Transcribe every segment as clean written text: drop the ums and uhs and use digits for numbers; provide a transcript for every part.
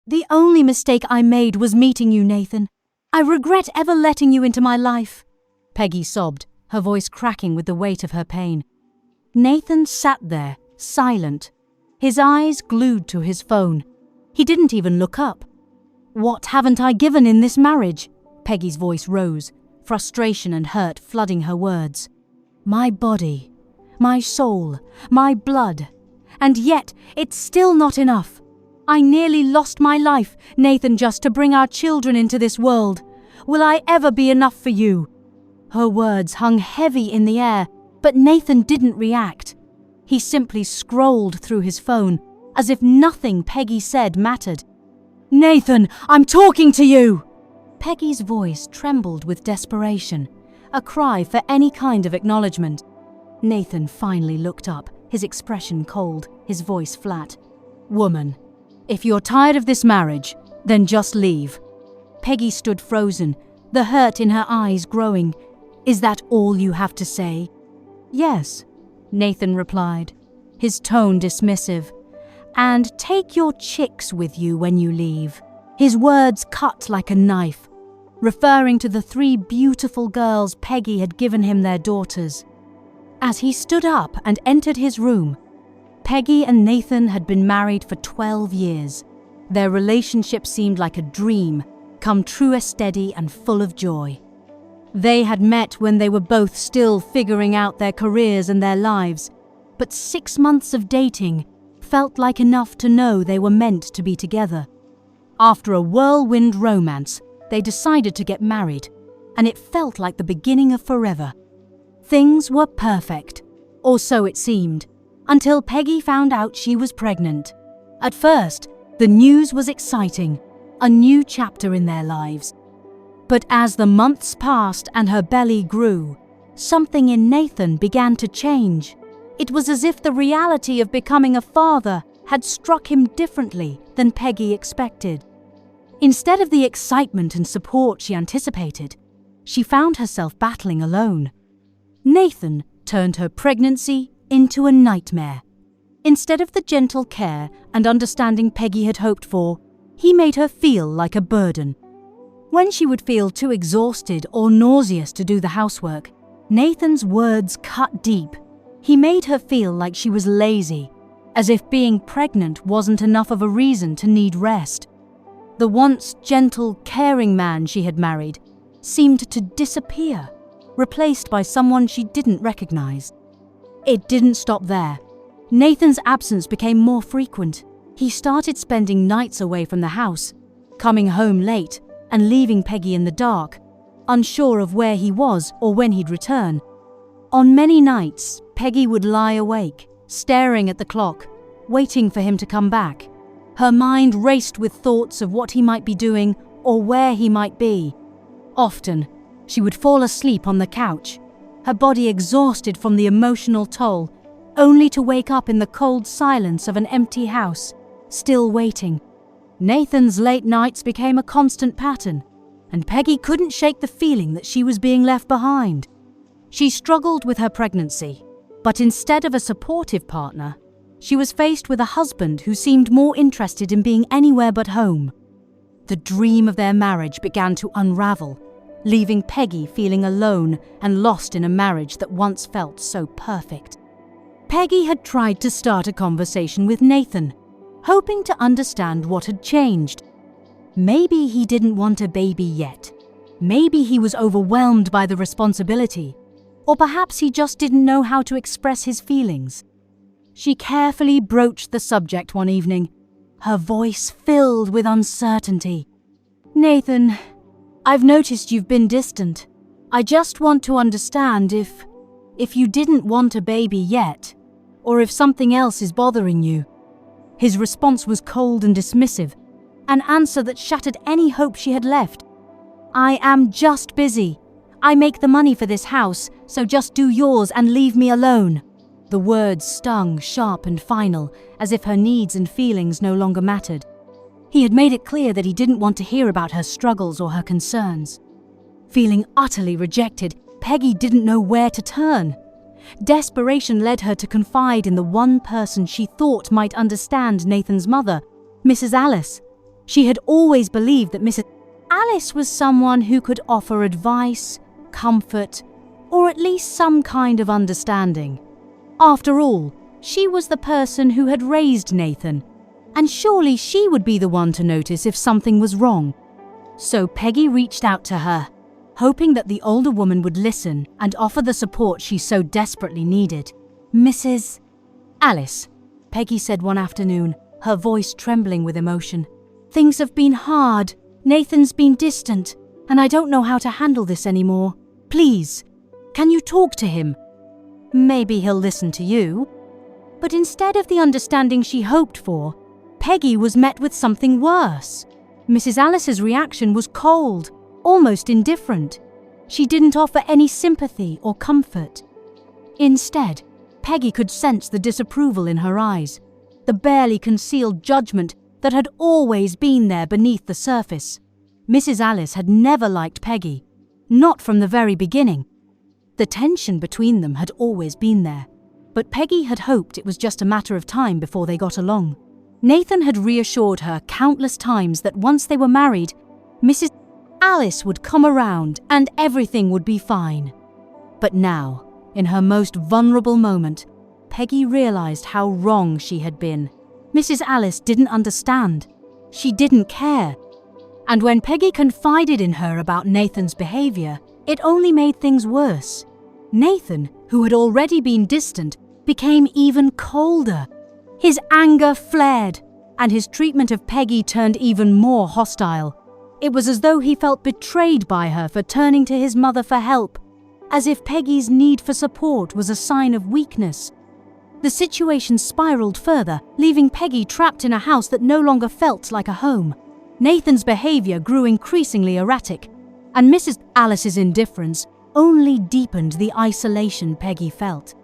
The only mistake I made was meeting you, Nathan. I regret ever letting you into my life." Peggy sobbed, her voice cracking with the weight of her pain. Nathan sat there, silent, his eyes glued to his phone. He didn't even look up. "What haven't I given in this marriage?" Peggy's voice rose, frustration and hurt flooding her words. "My body, my soul, my blood. And yet, it's still not enough. I nearly lost my life, Nathan, just to bring our children into this world. Will I ever be enough for you?" Her words hung heavy in the air, but Nathan didn't react. He simply scrolled through his phone, as if nothing Peggy said mattered. "Nathan, I'm talking to you!" Peggy's voice trembled with desperation, a cry for any kind of acknowledgement. Nathan finally looked up, his expression cold, his voice flat. "Woman, if you're tired of this marriage, then just leave." Peggy stood frozen, the hurt in her eyes growing. "Is that all you have to say?" "Yes," Nathan replied, his tone dismissive. "And take your chicks with you when you leave." His words cut like a knife, referring to the 3 beautiful girls Peggy had given him their daughters. As he stood up and entered his room, Peggy and Nathan had been married for 12 years. Their relationship seemed like a dream, come true, steady and full of joy. They had met when they were both still figuring out their careers and their lives, but 6 months of dating felt like enough to know they were meant to be together. After a whirlwind romance, they decided to get married, and it felt like the beginning of forever. Things were perfect, or so it seemed, until Peggy found out she was pregnant. At first, the news was exciting, a new chapter in their lives. But as the months passed and her belly grew, something in Nathan began to change. It was as if the reality of becoming a father had struck him differently than Peggy expected. Instead of the excitement and support she anticipated, she found herself battling alone. Nathan turned her pregnancy into a nightmare. Instead of the gentle care and understanding Peggy had hoped for, he made her feel like a burden. When she would feel too exhausted or nauseous to do the housework, Nathan's words cut deep. He made her feel like she was lazy, as if being pregnant wasn't enough of a reason to need rest. The once gentle, caring man she had married seemed to disappear, replaced by someone she didn't recognize. It didn't stop there. Nathan's absence became more frequent. He started spending nights away from the house, coming home late and leaving Peggy in the dark, unsure of where he was or when he'd return. On many nights, Peggy would lie awake, staring at the clock, waiting for him to come back. Her mind raced with thoughts of what he might be doing or where he might be. Often, she would fall asleep on the couch, her body exhausted from the emotional toll, only to wake up in the cold silence of an empty house, still waiting. Nathan's late nights became a constant pattern, and Peggy couldn't shake the feeling that she was being left behind. She struggled with her pregnancy, but instead of a supportive partner, she was faced with a husband who seemed more interested in being anywhere but home. The dream of their marriage began to unravel, leaving Peggy feeling alone and lost in a marriage that once felt so perfect. Peggy had tried to start a conversation with Nathan, hoping to understand what had changed. Maybe he didn't want a baby yet. Maybe he was overwhelmed by the responsibility, or perhaps he just didn't know how to express his feelings. She carefully broached the subject one evening, her voice filled with uncertainty. "Nathan, I've noticed you've been distant. I just want to understand if you didn't want a baby yet, or if something else is bothering you." His response was cold and dismissive, an answer that shattered any hope she had left. "I am just busy. I make the money for this house, so just do yours and leave me alone." The words stung sharp and final, as if her needs and feelings no longer mattered. He had made it clear that he didn't want to hear about her struggles or her concerns. Feeling utterly rejected, Peggy didn't know where to turn. Desperation led her to confide in the one person she thought might understand Nathan's mother, Mrs. Alice. She had always believed that Mrs. Alice was someone who could offer advice, comfort, or at least some kind of understanding. After all, she was the person who had raised Nathan, and surely she would be the one to notice if something was wrong. So Peggy reached out to her, hoping that the older woman would listen and offer the support she so desperately needed. "Mrs. Alice," Peggy said one afternoon, her voice trembling with emotion. "Things have been hard. Nathan's been distant, and I don't know how to handle this anymore. Please, can you talk to him? Maybe he'll listen to you." But instead of the understanding she hoped for, Peggy was met with something worse. Mrs. Alice's reaction was cold, almost indifferent. She didn't offer any sympathy or comfort. Instead, Peggy could sense the disapproval in her eyes, the barely concealed judgment that had always been there beneath the surface. Mrs. Alice had never liked Peggy, not from the very beginning. The tension between them had always been there, but Peggy had hoped it was just a matter of time before they got along. Nathan had reassured her countless times that once they were married, Mrs. Alice would come around and everything would be fine. But now, in her most vulnerable moment, Peggy realized how wrong she had been. Mrs. Alice didn't understand. She didn't care. And when Peggy confided in her about Nathan's behavior, it only made things worse. Nathan, who had already been distant, became even colder. His anger flared, and his treatment of Peggy turned even more hostile. It was as though he felt betrayed by her for turning to his mother for help, as if Peggy's need for support was a sign of weakness. The situation spiraled further, leaving Peggy trapped in a house that no longer felt like a home. Nathan's behavior grew increasingly erratic, and Mrs. Alice's indifference only deepened the isolation Peggy felt.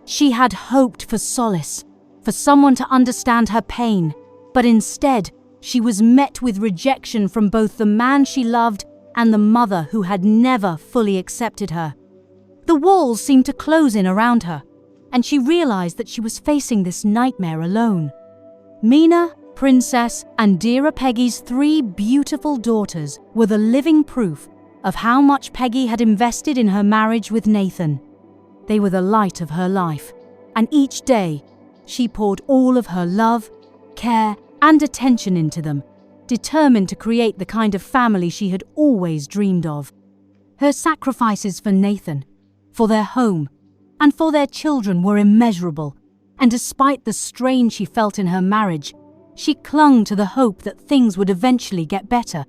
She had hoped for solace, for someone to understand her pain, but instead, she was met with rejection from both the man she loved and the mother who had never fully accepted her. The walls seemed to close in around her, and she realized that she was facing this nightmare alone. Mina, Princess, and dearer Peggy's 3 beautiful daughters were the living proof of how much Peggy had invested in her marriage with Nathan. They were the light of her life, and each day, she poured all of her love, care, and attention into them, determined to create the kind of family she had always dreamed of. Her sacrifices for Nathan, for their home, and for their children were immeasurable, and despite the strain she felt in her marriage, she clung to the hope that things would eventually get better.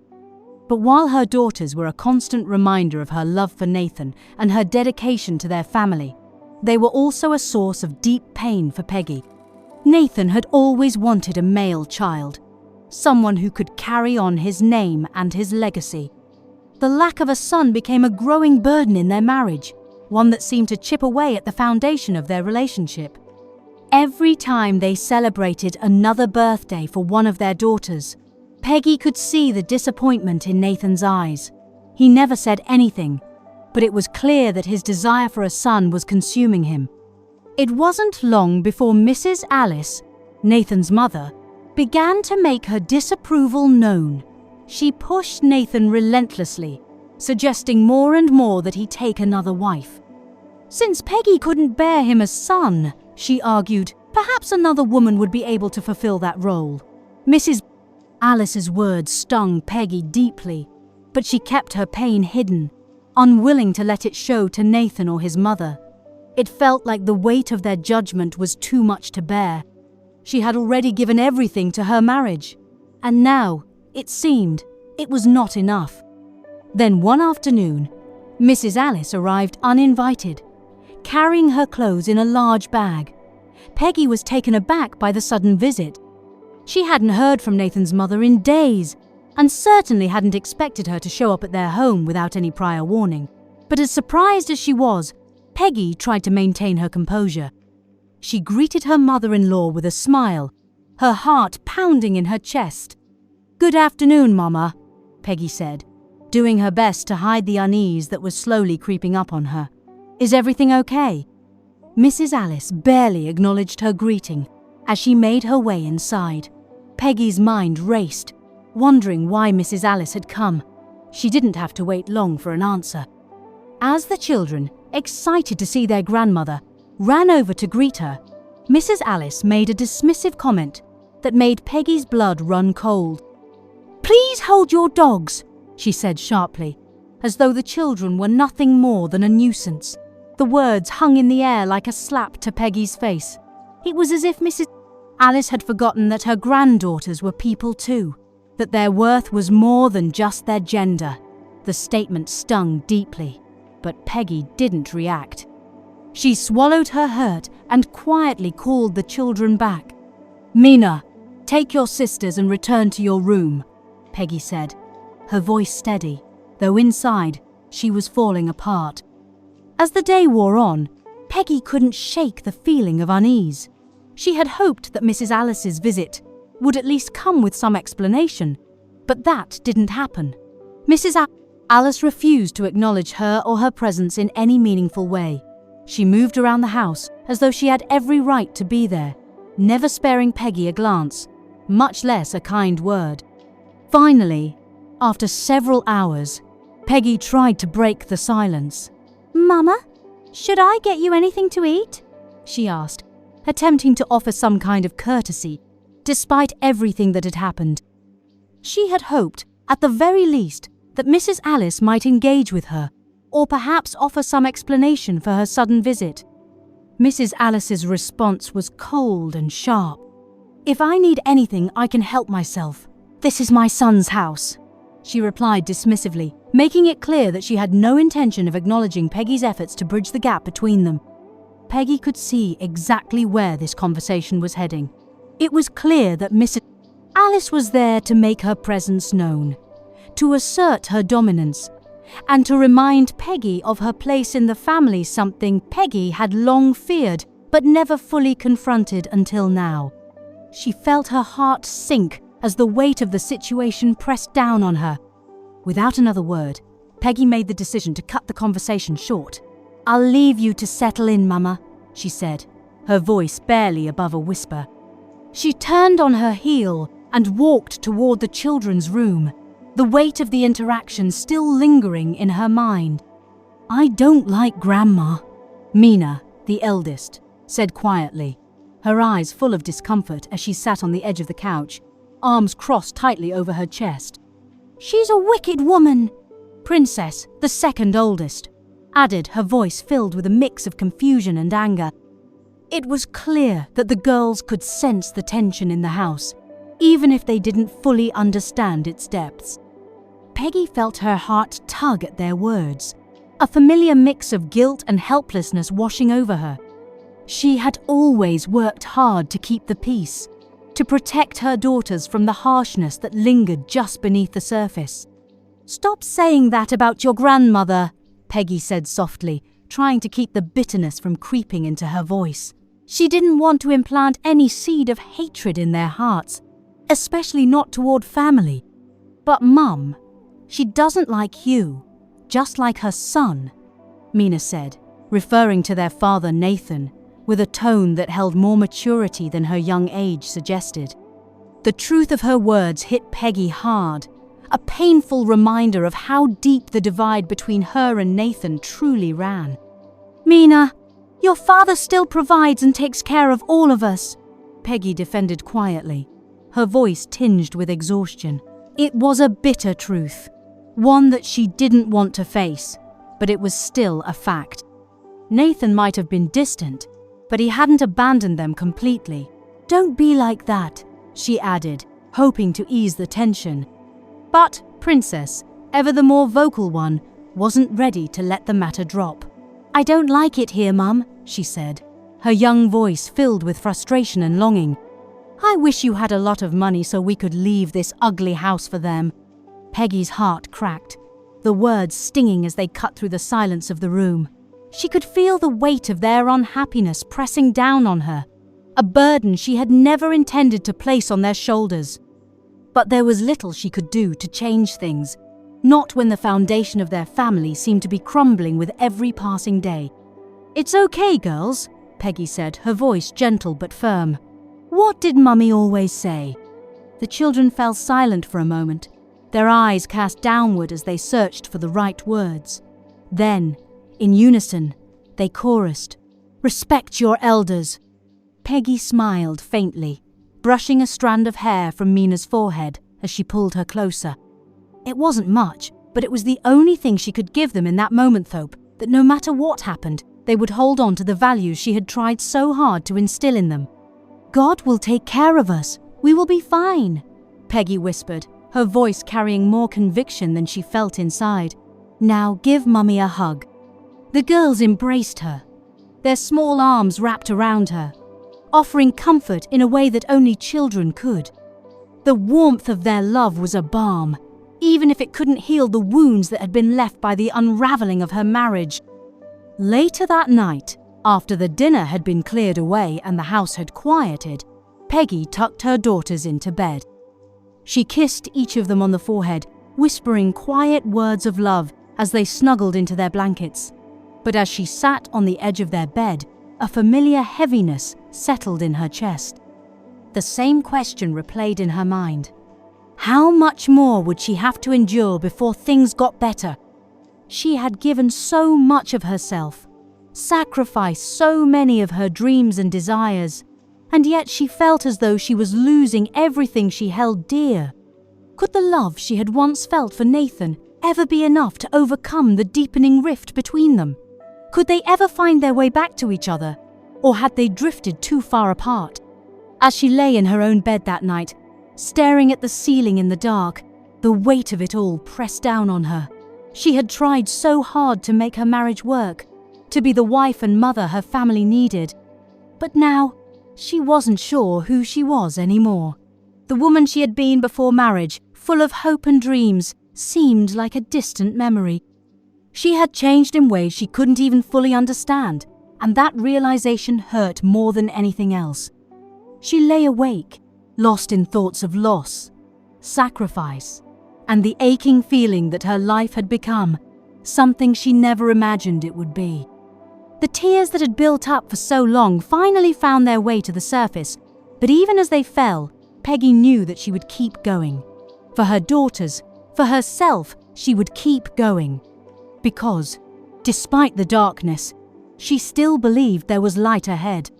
But while her daughters were a constant reminder of her love for Nathan and her dedication to their family, they were also a source of deep pain for Peggy. Nathan had always wanted a male child, someone who could carry on his name and his legacy. The lack of a son became a growing burden in their marriage, one that seemed to chip away at the foundation of their relationship. Every time they celebrated another birthday for one of their daughters, Peggy could see the disappointment in Nathan's eyes. He never said anything, but it was clear that his desire for a son was consuming him. It wasn't long before Mrs. Alice, Nathan's mother, began to make her disapproval known. She pushed Nathan relentlessly, suggesting more and more that he take another wife. Since Peggy couldn't bear him a son, she argued, perhaps another woman would be able to fulfill that role. Mrs. Alice's words stung Peggy deeply, but she kept her pain hidden, unwilling to let it show to Nathan or his mother. It felt like the weight of their judgment was too much to bear. She had already given everything to her marriage, and now, it seemed, it was not enough. Then one afternoon, Mrs. Alice arrived uninvited, carrying her clothes in a large bag. Peggy was taken aback by the sudden visit. She hadn't heard from Nathan's mother in days, and certainly hadn't expected her to show up at their home without any prior warning. But as surprised as she was, Peggy tried to maintain her composure. She greeted her mother-in-law with a smile, her heart pounding in her chest. "Good afternoon, Mama," Peggy said, doing her best to hide the unease that was slowly creeping up on her. "Is everything okay?" Mrs. Alice barely acknowledged her greeting as she made her way inside. Peggy's mind raced. wondering why Mrs. Alice had come. She didn't have to wait long for an answer. As the children, excited to see their grandmother, ran over to greet her, Mrs. Alice made a dismissive comment that made Peggy's blood run cold. "Please hold your dogs," she said sharply, as though the children were nothing more than a nuisance. The words hung in the air like a slap to Peggy's face. It was as if Mrs. Alice had forgotten that her granddaughters were people too, that their worth was more than just their gender. The statement stung deeply, but Peggy didn't react. She swallowed her hurt and quietly called the children back. "Mina, take your sisters and return to your room," Peggy said, her voice steady, though inside she was falling apart. As the day wore on, Peggy couldn't shake the feeling of unease. She had hoped that Mrs. Alice's visit would at least come with some explanation, but that didn't happen. Mrs. Alice refused to acknowledge her or her presence in any meaningful way. She moved around the house as though she had every right to be there, never sparing Peggy a glance, much less a kind word. Finally, after several hours, Peggy tried to break the silence. "Mama, should I get you anything to eat?" she asked, attempting to offer some kind of courtesy, despite everything that had happened. She had hoped, at the very least, that Mrs. Alice might engage with her, or perhaps offer some explanation for her sudden visit. Mrs. Alice's response was cold and sharp. "If I need anything, I can help myself. This is my son's house," she replied dismissively, making it clear that she had no intention of acknowledging Peggy's efforts to bridge the gap between them. Peggy could see exactly where this conversation was heading. It was clear that Mrs. Alice was there to make her presence known, to assert her dominance, and to remind Peggy of her place in the family, something Peggy had long feared but never fully confronted until now. She felt her heart sink as the weight of the situation pressed down on her. Without another word, Peggy made the decision to cut the conversation short. "I'll leave you to settle in, Mama," she said, her voice barely above a whisper. She turned on her heel and walked toward the children's room, the weight of the interaction still lingering in her mind. "I don't like Grandma," Mina, the eldest, said quietly, her eyes full of discomfort as she sat on the edge of the couch, arms crossed tightly over her chest. "She's a wicked woman," Princess, the second oldest, added, her voice filled with a mix of confusion and anger. It was clear that the girls could sense the tension in the house, even if they didn't fully understand its depths. Peggy felt her heart tug at their words, a familiar mix of guilt and helplessness washing over her. She had always worked hard to keep the peace, to protect her daughters from the harshness that lingered just beneath the surface. "Stop saying that about your grandmother," Peggy said softly, trying to keep the bitterness from creeping into her voice. She didn't want to implant any seed of hatred in their hearts, especially not toward family. "But Mum, she doesn't like you, just like her son," Mina said, referring to their father Nathan, with a tone that held more maturity than her young age suggested. The truth of her words hit Peggy hard, a painful reminder of how deep the divide between her and Nathan truly ran. "Mina, your father still provides and takes care of all of us," Peggy defended quietly, her voice tinged with exhaustion. It was a bitter truth, one that she didn't want to face, but it was still a fact. Nathan might have been distant, but he hadn't abandoned them completely. "Don't be like that," she added, hoping to ease the tension. But Princess, ever the more vocal one, wasn't ready to let the matter drop. "I don't like it here, Mum," she said, her young voice filled with frustration and longing. "I wish you had a lot of money so we could leave this ugly house for them." Peggy's heart cracked, the words stinging as they cut through the silence of the room. She could feel the weight of their unhappiness pressing down on her, a burden she had never intended to place on their shoulders. But there was little she could do to change things, not when the foundation of their family seemed to be crumbling with every passing day. "It's okay, girls," Peggy said, her voice gentle but firm. "What did Mummy always say? The children fell silent for a moment, their eyes cast downward as they searched for the right words. Then, in unison, they chorused, "Respect your elders." Peggy smiled faintly, brushing a strand of hair from Mina's forehead as she pulled her closer. It wasn't much, but it was the only thing she could give them in that moment, Thope, that no matter what happened, they would hold on to the values she had tried so hard to instill in them. "God will take care of us. We will be fine," Peggy whispered, her voice carrying more conviction than she felt inside. "Now give Mummy a hug." The girls embraced her, their small arms wrapped around her, offering comfort in a way that only children could. The warmth of their love was a balm, even if it couldn't heal the wounds that had been left by the unraveling of her marriage. Later that night, after the dinner had been cleared away and the house had quieted, Peggy tucked her daughters into bed. She kissed each of them on the forehead, whispering quiet words of love as they snuggled into their blankets. But as she sat on the edge of their bed, a familiar heaviness settled in her chest. The same question replayed in her mind. How much more would she have to endure before things got better? She had given so much of herself, sacrificed so many of her dreams and desires, and yet she felt as though she was losing everything she held dear. Could the love she had once felt for Nathan ever be enough to overcome the deepening rift between them? Could they ever find their way back to each other, or had they drifted too far apart? As she lay in her own bed that night, staring at the ceiling in the dark, the weight of it all pressed down on her. She had tried so hard to make her marriage work, to be the wife and mother her family needed. But now, she wasn't sure who she was anymore. The woman she had been before marriage, full of hope and dreams, seemed like a distant memory. She had changed in ways she couldn't even fully understand, and that realization hurt more than anything else. She lay awake, lost in thoughts of loss, sacrifice, and the aching feeling that her life had become something she never imagined it would be. The tears that had built up for so long finally found their way to the surface, but even as they fell, Peggy knew that she would keep going. For her daughters, for herself, she would keep going. Because, despite the darkness, she still believed there was light ahead.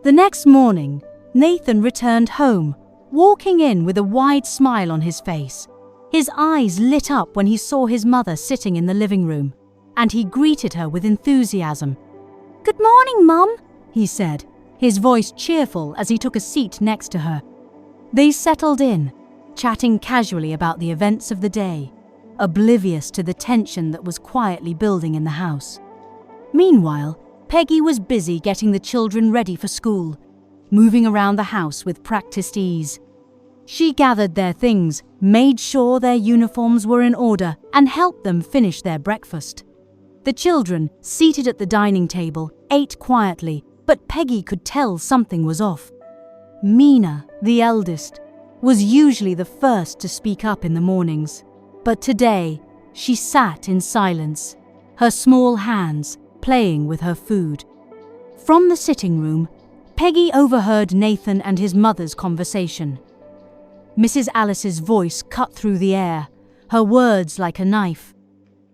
The next morning, Nathan returned home, walking in with a wide smile on his face. His eyes lit up when he saw his mother sitting in the living room, and he greeted her with enthusiasm. "Good morning, Mum," he said, his voice cheerful as he took a seat next to her. They settled in, chatting casually about the events of the day, oblivious to the tension that was quietly building in the house. Meanwhile, Peggy was busy getting the children ready for school, moving around the house with practiced ease. She gathered their things, made sure their uniforms were in order, and helped them finish their breakfast. The children, seated at the dining table, ate quietly, but Peggy could tell something was off. Mina, the eldest, was usually the first to speak up in the mornings, but today she sat in silence, her small hands playing with her food. From the sitting room, Peggy overheard Nathan and his mother's conversation. Mrs. Alice's voice cut through the air, her words like a knife.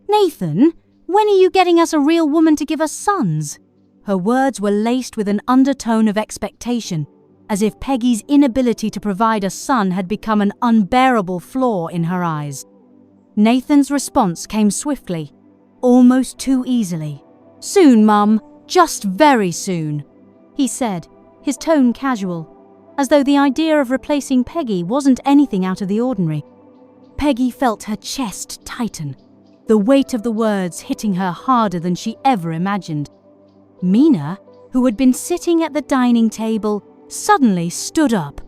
"Nathan, when are you getting us a real woman to give us sons?" Her words were laced with an undertone of expectation, as if Peggy's inability to provide a son had become an unbearable flaw in her eyes. Nathan's response came swiftly, almost too easily. "Soon, Mum, just very soon," he said, his tone casual, as though the idea of replacing Peggy wasn't anything out of the ordinary. Peggy felt her chest tighten, the weight of the words hitting her harder than she ever imagined. Mina, who had been sitting at the dining table, suddenly stood up.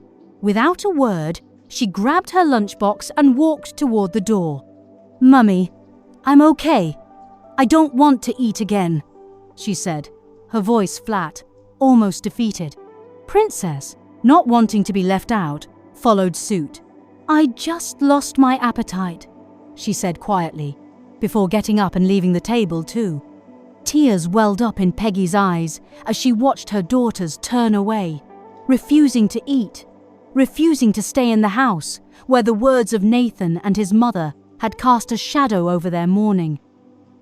Without a word, she grabbed her lunchbox and walked toward the door. "Mummy, I'm okay. I don't want to eat again," she said, her voice flat, almost defeated. Princess, not wanting to be left out, followed suit. "I just lost my appetite," she said quietly, before getting up and leaving the table too. Tears welled up in Peggy's eyes as she watched her daughters turn away, refusing to eat. refusing to stay in the house where the words of Nathan and his mother had cast a shadow over their mourning.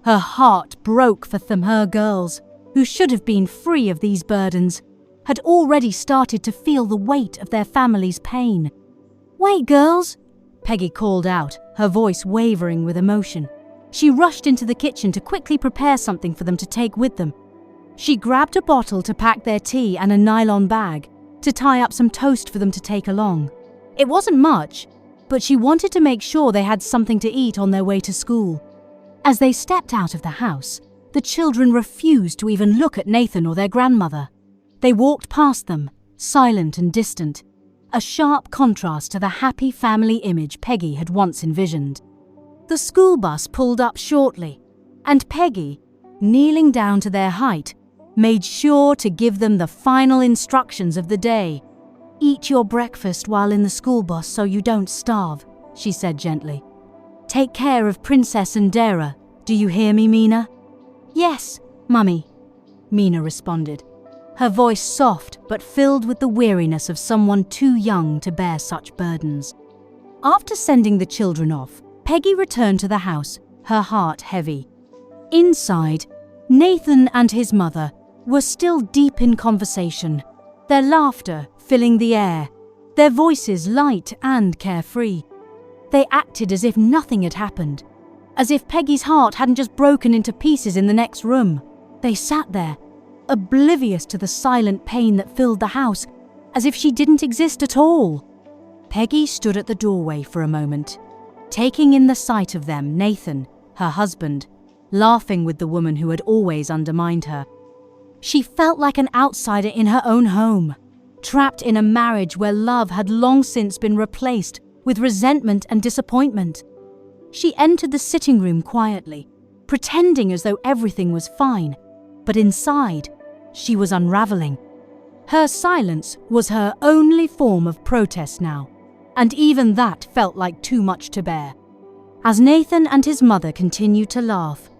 Her heart broke for them. Her girls, who should have been free of these burdens, had already started to feel the weight of their family's pain. "Wait, girls," Peggy called out, her voice wavering with emotion. She rushed into the kitchen to quickly prepare something for them to take with them. She grabbed a bottle to pack their tea and a nylon bag to tie up some toast for them to take along. It wasn't much, but she wanted to make sure they had something to eat on their way to school. As they stepped out of the house, the children refused to even look at Nathan or their grandmother. They walked past them, silent and distant, a sharp contrast to the happy family image Peggy had once envisioned. The school bus pulled up shortly, and Peggy, kneeling down to their height, made sure to give them the final instructions of the day. "Eat your breakfast while in the school bus so you don't starve," she said gently. "Take care of Princess and Dara. Do you hear me, Mina?" "Yes, Mummy," Mina responded, her voice soft but filled with the weariness of someone too young to bear such burdens. After sending the children off, Peggy returned to the house, her heart heavy. Inside, Nathan and his mother were still deep in conversation, their laughter filling the air, their voices light and carefree. They acted as if nothing had happened, as if Peggy's heart hadn't just broken into pieces in the next room. They sat there, oblivious to the silent pain that filled the house, as if she didn't exist at all. Peggy stood at the doorway for a moment, taking in the sight of them, Nathan, her husband, laughing with the woman who had always undermined her. She felt like an outsider in her own home, trapped in a marriage where love had long since been replaced with resentment and disappointment. She entered the sitting room quietly, pretending as though everything was fine, but inside, she was unraveling. Her silence was her only form of protest now, and even that felt like too much to bear. As Nathan and his mother continued to laugh,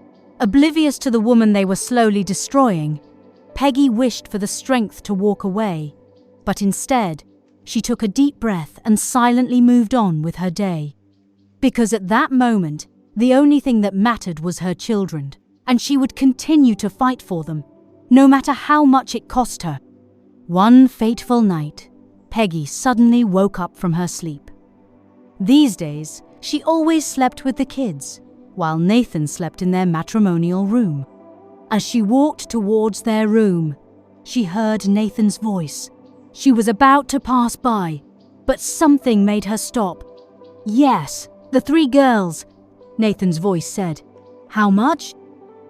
oblivious to the woman they were slowly destroying, Peggy wished for the strength to walk away, but instead, she took a deep breath and silently moved on with her day. Because at that moment, the only thing that mattered was her children, and she would continue to fight for them, no matter how much it cost her. One fateful night, Peggy suddenly woke up from her sleep. These days, she always slept with the kids, while Nathan slept in their matrimonial room. As she walked towards their room, she heard Nathan's voice. She was about to pass by, but something made her stop. "Yes, the 3 girls," Nathan's voice said. "How much?"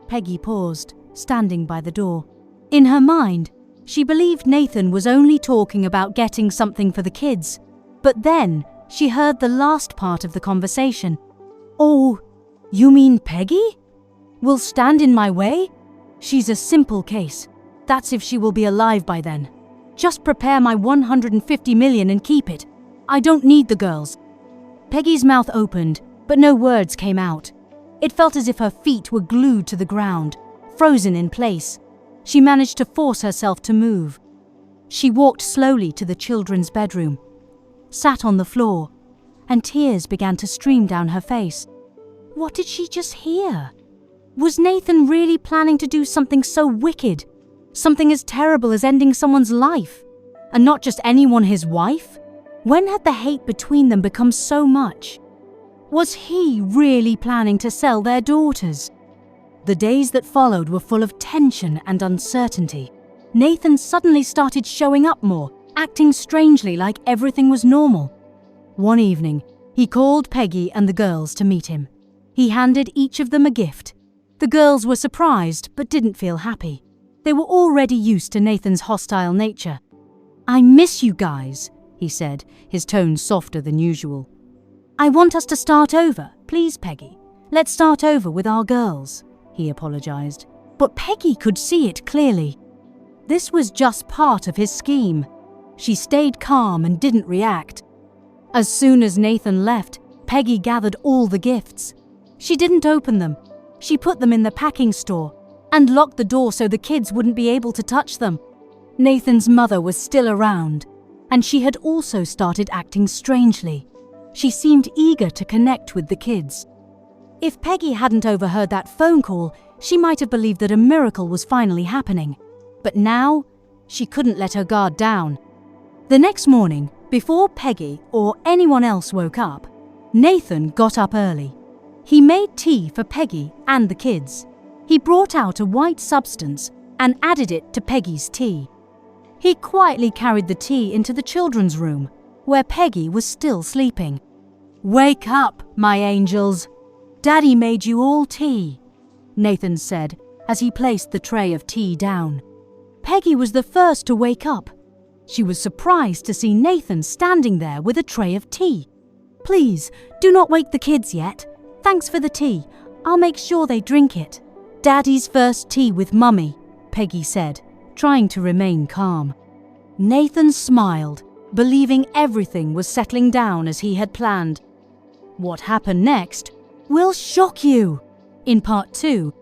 Peggy paused, standing by the door. In her mind, she believed Nathan was only talking about getting something for the kids, but then she heard the last part of the conversation. "Oh, you mean Peggy? Will stand in my way? She's a simple case. That's if she will be alive by then. Just prepare my 150 million and keep it. I don't need the girls." Peggy's mouth opened, but no words came out. It felt as if her feet were glued to the ground, frozen in place. She managed to force herself to move. She walked slowly to the children's bedroom, sat on the floor, and tears began to stream down her face. What did she just hear? Was Nathan really planning to do something so wicked? Something as terrible as ending someone's life? And not just anyone, his wife? When had the hate between them become so much? Was he really planning to sell their daughters? The days that followed were full of tension and uncertainty. Nathan suddenly started showing up more, acting strangely like everything was normal. One evening, he called Peggy and the girls to meet him. He handed each of them a gift. The girls were surprised but didn't feel happy. They were already used to Nathan's hostile nature. "I miss you guys," he said, his tone softer than usual. "I want us to start over, please, Peggy. Let's start over with our girls," he apologized. But Peggy could see it clearly. This was just part of his scheme. She stayed calm and didn't react. As soon as Nathan left, Peggy gathered all the gifts. She didn't open them. She put them in the packing store and locked the door so the kids wouldn't be able to touch them. Nathan's mother was still around, and she had also started acting strangely. She seemed eager to connect with the kids. If Peggy hadn't overheard that phone call, she might have believed that a miracle was finally happening. But now, she couldn't let her guard down. The next morning, before Peggy or anyone else woke up, Nathan got up early. He made tea for Peggy and the kids. He brought out a white substance and added it to Peggy's tea. He quietly carried the tea into the children's room, where Peggy was still sleeping. "Wake up, my angels. Daddy made you all tea," Nathan said as he placed the tray of tea down. Peggy was the first to wake up. She was surprised to see Nathan standing there with a tray of tea. "Please, do not wake the kids yet. Thanks for the tea. I'll make sure they drink it." "Daddy's first tea with Mummy," Peggy said, trying to remain calm. Nathan smiled, believing everything was settling down as he had planned. What happened next will shock you. In part 2,